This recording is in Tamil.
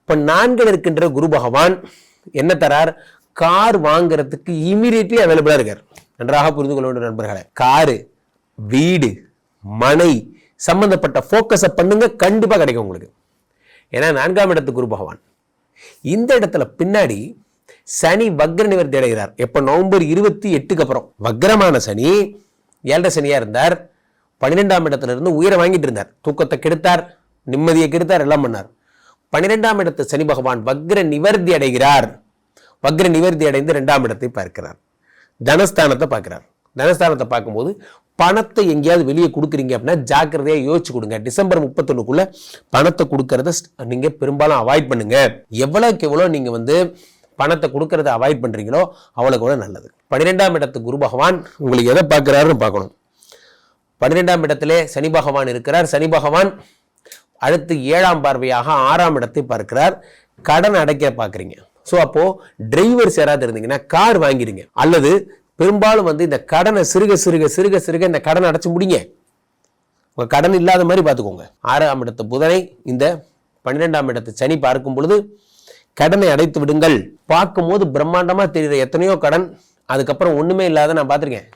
இப்ப 4 இருக்கின்ற குரு பகவான் என்ன தரார்? கார் வாங்குறதுக்கு இமீடியட்லி அவைலபிளா இருக்கார். நன்றாக புரிந்து கொள்ள வேண்டும் நண்பர்களே. காரு, வீடு, மனை சம்பந்தப்பட்ட போக்கஸை பண்ணுங்க, கண்டிப்பா கிடைக்கும் உங்களுக்கு. ஏன்னா 4ஆம் இடத்து குரு பகவான். இந்த இடத்துல பின்னாடி சனி வக்ர நிவர்த்தி அடைகிறார். எப்ப? நவம்பர் 28க்கு அப்புறம். வக்ரமான சனி 7 சனியா இருந்தார். 12ஆம் இடத்துல இருந்து உயிரை வாங்கிட்டு இருந்தார். தூக்கத்தை கெடுத்தார், நிம்மதியை கெடுத்தார், எல்லாம் பண்ணார். 12ஆம் இடத்து சனி பகவான் வக்ர நிவர்த்தி அடைகிறார். வக்ர நிவர்த்தி அடைந்து 2ஆம் இடத்தை பார்க்கிறார். தனஸ்தானத்தை பார்க்கிறார். தனஸ்தானத்தை பார்க்கும்போது பணத்தை எங்கேயாவது வெளியே கொடுக்குறீங்க அப்படின்னா ஜாக்கிரதையா யோசிச்சு கொடுங்க. டிசம்பர் 31க்குள்ள பணத்தை கொடுக்கறத நீங்க பெரும்பாலும் அவாய்ட் பண்ணுங்க. எவ்வளவுக்கு எவ்வளவு நீங்க பணத்தை கொடுக்கறத அவாய்ட் பண்றீங்களோ அவ்வளவுக்கு எவ்வளவு நல்லது. 12ஆம் இடத்து குரு பகவான் உங்களுக்கு எதை பார்க்கிறாருன்னு பார்க்கணும். 12ஆம் இடத்திலே சனி பகவான் இருக்கிறார். சனி பகவான் அடுத்து 7ஆம் பார்வையாக 6ஆம் இடத்தை பார்க்கிறார். கடன் அடைக்க பார்க்குறீங்க. ஸோ அப்போ டிரைவர்ஸ் யாராவது இருந்தீங்கன்னா கார் வாங்கிடுங்க. அல்லது பெரும்பாலும் இந்த கடனை சிறுக சிறுக சிறுக சிறுக இந்த கடனை அடைச்சு முடிங்க. உங்க கடன் இல்லாத மாதிரி பார்த்துக்கோங்க. 6ஆம் இடத்து புதனை இந்த 12ஆம் இடத்து சனி பார்க்கும் பொழுது கடனை அடைத்து விடுங்கள். பார்க்கும்போது பிரம்மாண்டமா தெரியுற எத்தனையோ கடன் அதுக்கப்புறம் ஒண்ணுமே இல்லாத நான் பார்த்துருக்கேன்.